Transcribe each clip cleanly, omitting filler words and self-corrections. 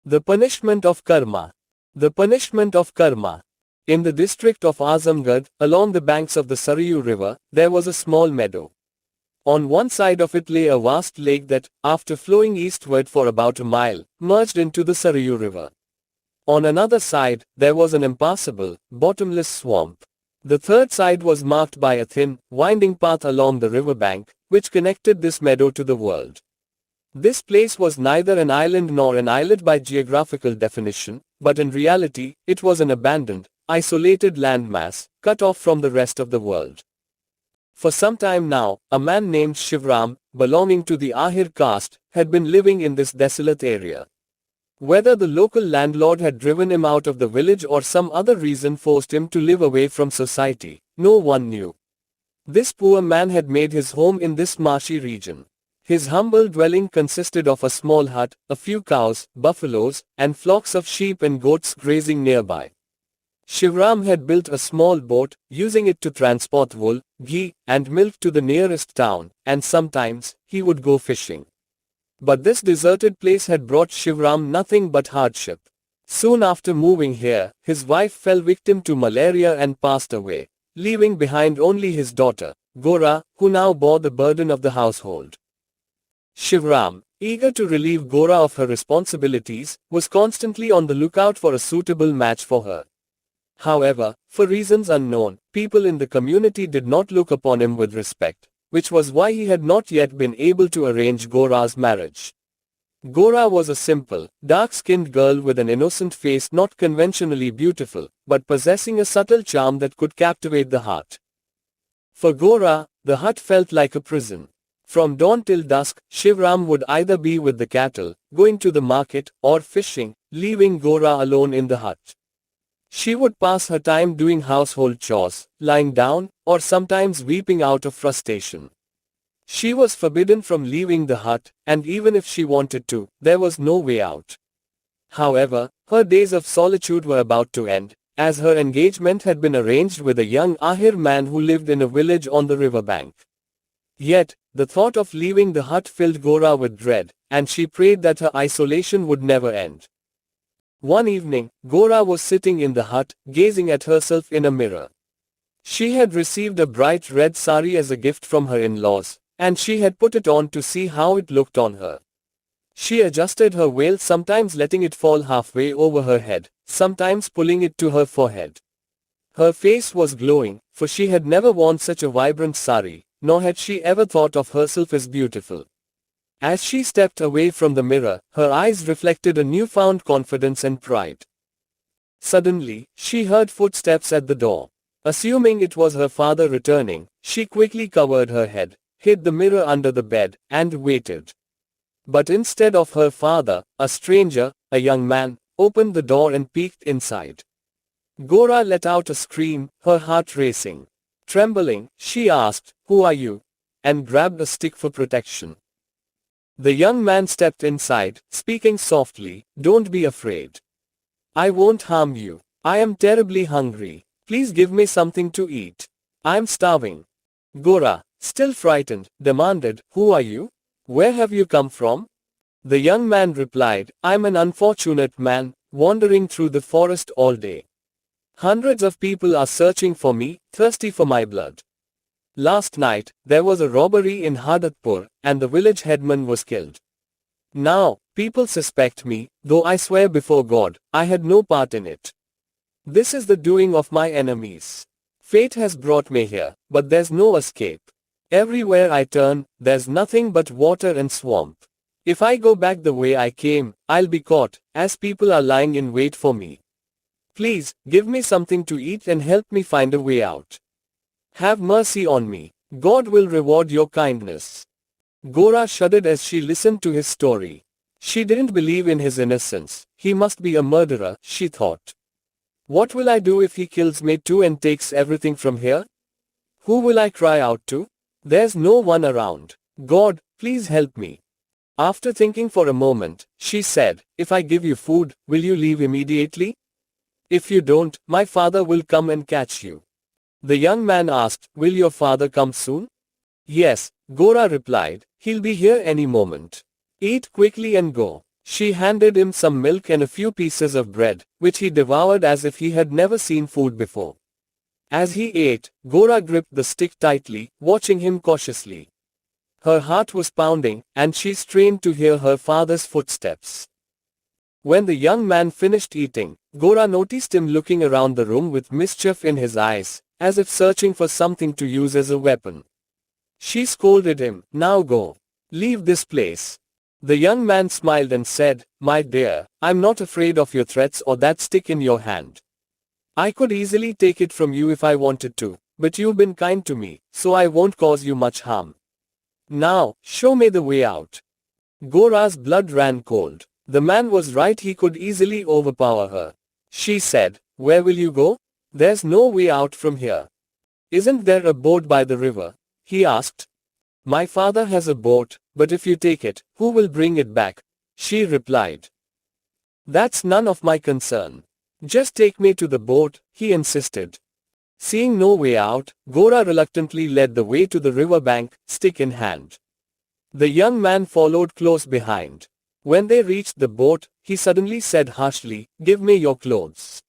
The punishment of karma. The punishment of karma. In the district of Azamgarh, along the banks of the Sarayu River, there was a small meadow. On one side of it lay a vast lake that, after flowing eastward for about a mile, merged into the Sarayu River. On another side, there was an impassable, bottomless swamp. The third side was marked by a thin, winding path along the riverbank, which connected this meadow to the world. This place was neither an island nor an islet by geographical definition, but in reality, it was an abandoned, isolated landmass, cut off from the rest of the world. For some time now, a man named Shivram, belonging to the Ahir caste, had been living in this desolate area. Whether the local landlord had driven him out of the village or some other reason forced him to live away from society, no one knew. This poor man had made his home in this marshy region. His humble dwelling consisted of a small hut, a few cows, buffaloes, and flocks of sheep and goats grazing nearby. Shivram had built a small boat, using it to transport wool, ghee, and milk to the nearest town, and sometimes, he would go fishing. But this deserted place had brought Shivram nothing but hardship. Soon after moving here, his wife fell victim to malaria and passed away, leaving behind only his daughter, Gora, who now bore the burden of the household. Shivram, eager to relieve Gora of her responsibilities, was constantly on the lookout for a suitable match for her. However, for reasons unknown, people in the community did not look upon him with respect, which was why he had not yet been able to arrange Gora's marriage. Gora was a simple, dark-skinned girl with an innocent face, not conventionally beautiful, but possessing a subtle charm that could captivate the heart. For Gora, the hut felt like a prison. From dawn till dusk, Shivram would either be with the cattle, going to the market, or fishing, leaving Gora alone in the hut. She would pass her time doing household chores, lying down, or sometimes weeping out of frustration. She was forbidden from leaving the hut, and even if she wanted to, there was no way out. However, her days of solitude were about to end, as her engagement had been arranged with a young Ahir man who lived in a village on the riverbank. Yet, the thought of leaving the hut filled Gora with dread, and she prayed that her isolation would never end. One evening, Gora was sitting in the hut, gazing at herself in a mirror. She had received a bright red sari as a gift from her in-laws, and she had put it on to see how it looked on her. She adjusted her veil, sometimes letting it fall halfway over her head, sometimes pulling it to her forehead. Her face was glowing, for she had never worn such a vibrant sari, nor had she ever thought of herself as beautiful. As she stepped away from the mirror, her eyes reflected a newfound confidence and pride. Suddenly, she heard footsteps at the door. Assuming it was her father returning, she quickly covered her head, hid the mirror under the bed, and waited. But instead of her father, a stranger, a young man, opened the door and peeked inside. Gora let out a scream, her heart racing. Trembling, she asked, "Who are you?" and grabbed a stick for protection. The young man stepped inside, speaking softly, "Don't be afraid. I won't harm you. I am terribly hungry. Please give me something to eat. I'm starving." Gora, still frightened, demanded, "Who are you? Where have you come from?" The young man replied, "I'm an unfortunate man, wandering through the forest all day. Hundreds of people are searching for me, thirsty for my blood. Last night, there was a robbery in Hadatpur, and the village headman was killed. Now, people suspect me, though I swear before God, I had no part in it. This is the doing of my enemies. Fate has brought me here, but there's no escape. Everywhere I turn, there's nothing but water and swamp. If I go back the way I came, I'll be caught, as people are lying in wait for me. Please, give me something to eat and help me find a way out. Have mercy on me. God will reward your kindness." Gora shuddered as she listened to his story. She didn't believe in his innocence. He must be a murderer, she thought. What will I do if he kills me too and takes everything from here? Who will I cry out to? There's no one around. God, please help me. After thinking for a moment, she said, "If I give you food, will you leave immediately? If you don't, my father will come and catch you." The young man asked, "Will your father come soon?" "Yes," Gora replied, "he'll be here any moment. Eat quickly and go." She handed him some milk and a few pieces of bread, which he devoured as if he had never seen food before. As he ate, Gora gripped the stick tightly, watching him cautiously. Her heart was pounding, and she strained to hear her father's footsteps. When the young man finished eating, Gora noticed him looking around the room with mischief in his eyes, as if searching for something to use as a weapon. She scolded him, "Now go. Leave this place." The young man smiled and said, "My dear, I'm not afraid of your threats or that stick in your hand. I could easily take it from you if I wanted to, but you've been kind to me, so I won't cause you much harm. Now, show me the way out." Gora's blood ran cold. The man was right, he could easily overpower her. She said, "Where will you go? There's no way out from here." "Isn't there a boat by the river?" he asked. "My father has a boat, but if you take it, who will bring it back?" she replied. "That's none of my concern. Just take me to the boat," he insisted. Seeing no way out, Gora reluctantly led the way to the river bank, stick in hand. The young man followed close behind. When they reached the boat, he suddenly said harshly, "Give me your clothes.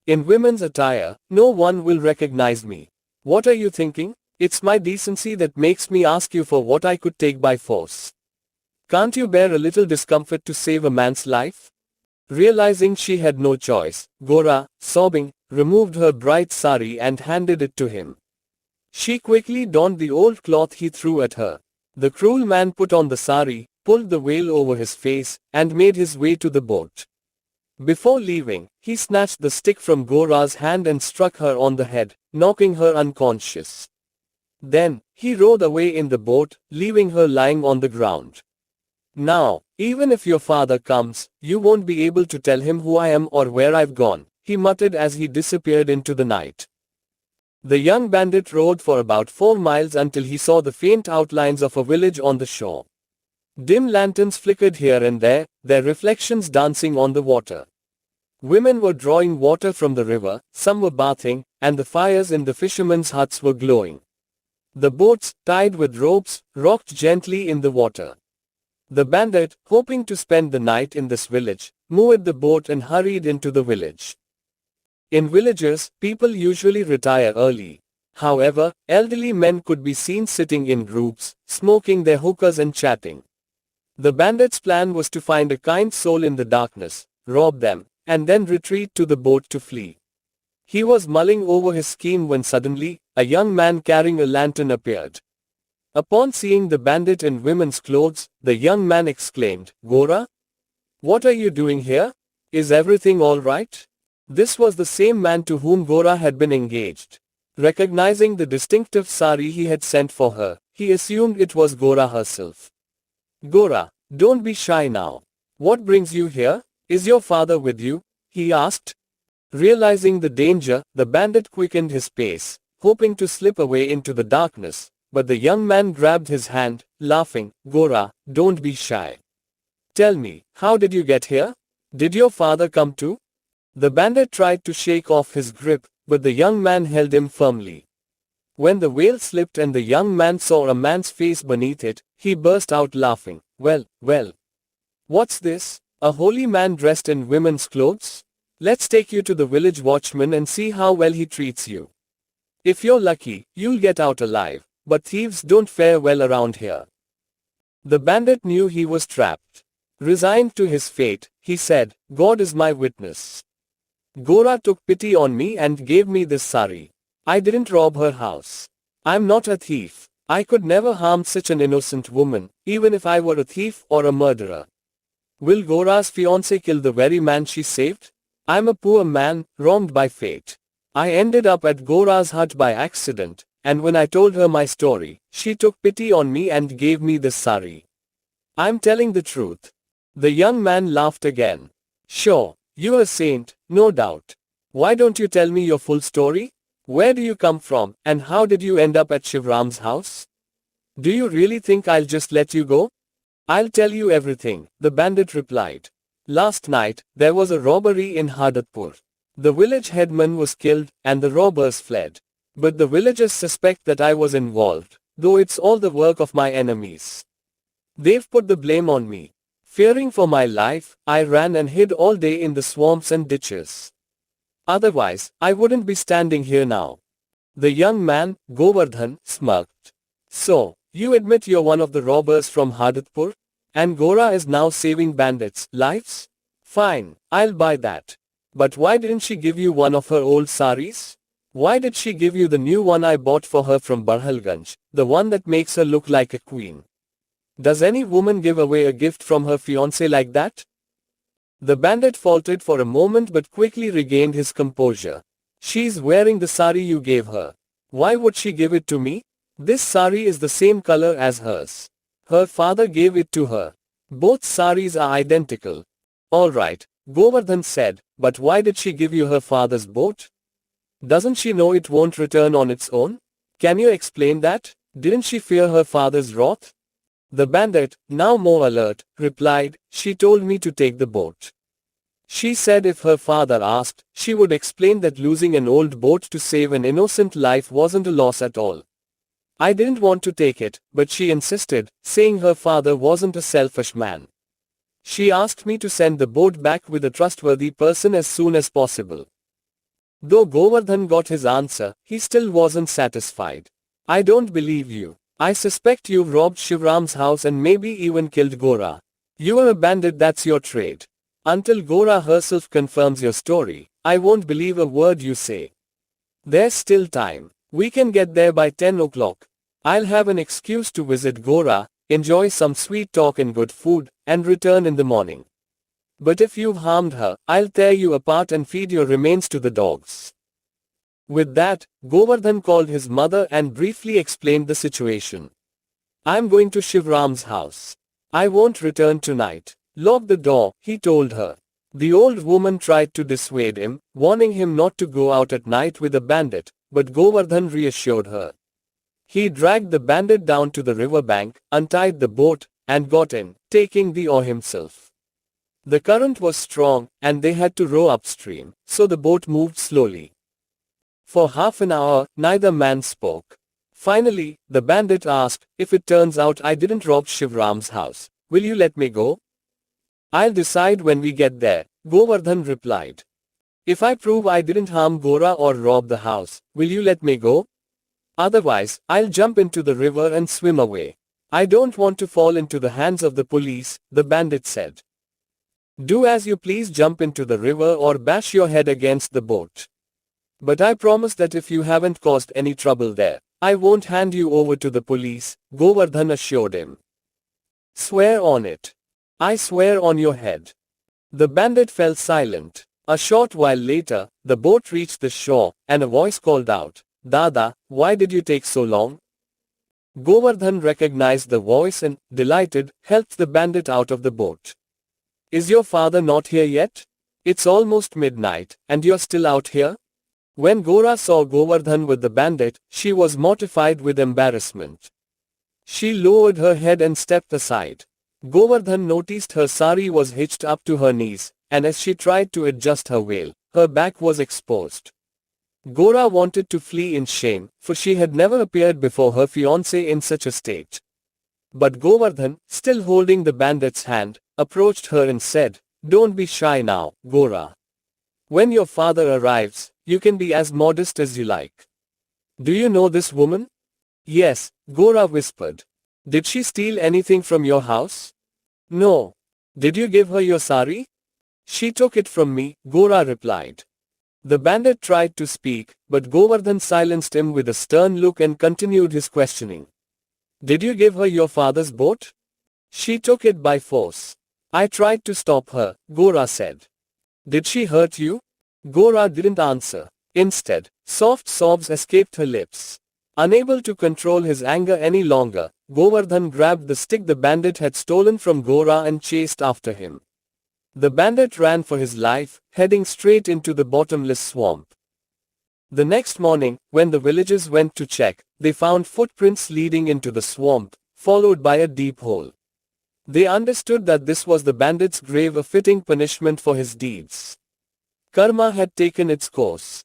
In women's attire, no one will recognize me. What are you thinking? It's my decency that makes me ask you for what I could take by force. Can't you bear a little discomfort to save a man's life?" Realizing she had no choice, Gora, sobbing, removed her bright sari and handed it to him. She quickly donned the old cloth he threw at her. The cruel man put on the sari, pulled the veil over his face, and made his way to the boat. Before leaving, he snatched the stick from Gora's hand and struck her on the head, knocking her unconscious. Then, he rowed away in the boat, leaving her lying on the ground. "Now, even if your father comes, you won't be able to tell him who I am or where I've gone," he muttered as he disappeared into the night. The young bandit rowed for about 4 miles until he saw the faint outlines of a village on the shore. Dim lanterns flickered here and there, their reflections dancing on the water. Women were drawing water from the river, some were bathing, and the fires in the fishermen's huts were glowing. The boats, tied with ropes, rocked gently in the water. The bandit, hoping to spend the night in this village, moored the boat and hurried into the village. In villages, people usually retire early. However, elderly men could be seen sitting in groups, smoking their hookahs and chatting. The bandit's plan was to find a kind soul in the darkness, rob them, and then retreat to the boat to flee. He was mulling over his scheme when suddenly, a young man carrying a lantern appeared. Upon seeing the bandit in women's clothes, the young man exclaimed, "Gora? What are you doing here? Is everything all right?" This was the same man to whom Gora had been engaged. Recognizing the distinctive sari he had sent for her, he assumed it was Gora herself. "Gora, don't be shy now. What brings you here? Is your father with you?" he asked. Realizing the danger, the bandit quickened his pace, hoping to slip away into the darkness, but the young man grabbed his hand, laughing, "Gora, don't be shy. Tell me, how did you get here? Did your father come too?" The bandit tried to shake off his grip, but the young man held him firmly. When the veil slipped and the young man saw a man's face beneath it, he burst out laughing. Well, what's this? A holy man dressed in women's clothes? Let's take you to the village watchman and see how well he treats you. If you're lucky, you'll get out alive, but thieves don't fare well around here." The bandit knew he was trapped. Resigned to his fate, he said, "God is my witness. Gora took pity on me and gave me this sari. I didn't rob her house. I'm not a thief. I could never harm such an innocent woman, even if I were a thief or a murderer. Will Gora's fiancé kill the very man she saved? I'm a poor man, wronged by fate. I ended up at Gora's hut by accident, and when I told her my story, she took pity on me and gave me this sari. I'm telling the truth." The young man laughed again. "Sure, you're a saint, no doubt. Why don't you tell me your full story? Where do you come from, and how did you end up at Shivram's house? Do you really think I'll just let you go?" "I'll tell you everything," the bandit replied. "Last night, there was a robbery in Hardatpur. The village headman was killed, and the robbers fled. But the villagers suspect that I was involved, though it's all the work of my enemies. They've put the blame on me. Fearing for my life, I ran and hid all day in the swamps and ditches. Otherwise, I wouldn't be standing here now. The young man, Govardhan, smirked. So, you admit you're one of the robbers from Harditpur? And Gora is now saving bandits' lives? Fine, I'll buy that. But why didn't she give you one of her old saris? Why did she give you the new one I bought for her from Barhalganj, the one that makes her look like a queen? Does any woman give away a gift from her fiancé like that? The bandit faltered for a moment but quickly regained his composure. She's wearing the sari you gave her. Why would she give it to me? This sari is the same color as hers. Her father gave it to her. Both saris are identical. Alright, Govardhan said, but why did she give you her father's boat? Doesn't she know it won't return on its own? Can you explain that? Didn't she fear her father's wrath? The bandit, now more alert, replied, she told me to take the boat. She said if her father asked, she would explain that losing an old boat to save an innocent life wasn't a loss at all. I didn't want to take it, but she insisted, saying her father wasn't a selfish man. She asked me to send the boat back with a trustworthy person as soon as possible. Though Govardhan got his answer, he still wasn't satisfied. I don't believe you. I suspect you've robbed Shivram's house and maybe even killed Gora. You are a bandit, that's your trade. Until Gora herself confirms your story, I won't believe a word you say. There's still time. We can get there by 10 o'clock. I'll have an excuse to visit Gora, enjoy some sweet talk and good food, and return in the morning. But if you've harmed her, I'll tear you apart and feed your remains to the dogs. With that, Govardhan called his mother and briefly explained the situation. I'm going to Shivram's house. I won't return tonight. Lock the door, he told her. The old woman tried to dissuade him, warning him not to go out at night with a bandit, but Govardhan reassured her. He dragged the bandit down to the riverbank, untied the boat, and got in, taking the oar himself. The current was strong, and they had to row upstream, so the boat moved slowly. For half an hour, neither man spoke. Finally, the bandit asked, if it turns out I didn't rob Shivram's house, will you let me go? I'll decide when we get there, Govardhan replied. If I prove I didn't harm Gora or rob the house, will you let me go? Otherwise, I'll jump into the river and swim away. I don't want to fall into the hands of the police, the bandit said. Do as you please, jump into the river or bash your head against the boat. But I promise that if you haven't caused any trouble there, I won't hand you over to the police, Govardhan assured him. Swear on it. I swear on your head. The bandit fell silent. A short while later, the boat reached the shore, and a voice called out, Dada, why did you take so long? Govardhan recognized the voice and, delighted, helped the bandit out of the boat. Is your father not here yet? It's almost midnight, and you're still out here? When Gora saw Govardhan with the bandit, she was mortified with embarrassment. She lowered her head and stepped aside. Govardhan noticed her sari was hitched up to her knees, and as she tried to adjust her veil, her back was exposed. Gora wanted to flee in shame, for she had never appeared before her fiancé in such a state. But Govardhan, still holding the bandit's hand, approached her and said, Don't be shy now, Gora. When your father arrives, you can be as modest as you like. Do you know this woman? Yes, Gora whispered. Did she steal anything from your house? No. Did you give her your sari? She took it from me, Gora replied. The bandit tried to speak, but Govardhan silenced him with a stern look and continued his questioning. Did you give her your father's boat? She took it by force. I tried to stop her, Gora said. Did she hurt you? Gora didn't answer. Instead, soft sobs escaped her lips. Unable to control his anger any longer, Govardhan grabbed the stick the bandit had stolen from Gora and chased after him. The bandit ran for his life, heading straight into the bottomless swamp. The next morning, when the villagers went to check, they found footprints leading into the swamp, followed by a deep hole. They understood that this was the bandit's grave, a fitting punishment for his deeds. Karma had taken its course.